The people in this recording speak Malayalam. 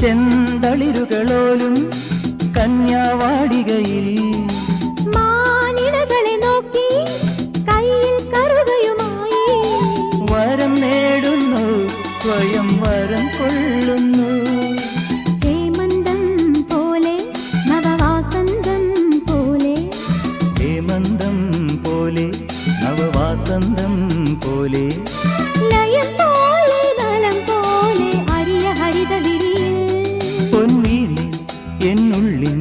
ചെന്തളിരുകളോലും കന്യാവാടികയിൽ മാനിടകളെ നോക്കി കയ്യിൽ കറുകയുമായി വരം നേടുന്നു സ്വയം വരം കൊള്ളുന്നു ഹേമന്തം പോലെ നവവാസന്തം പോലെ ഹേമന്തം പോലെ നവവാസന്തം പോലെ ലയം പോലെ നലം പോലെ അരിയ ഹരിത വിരിയിൽ പൊൻവീണി എന്നുള്ളിൽ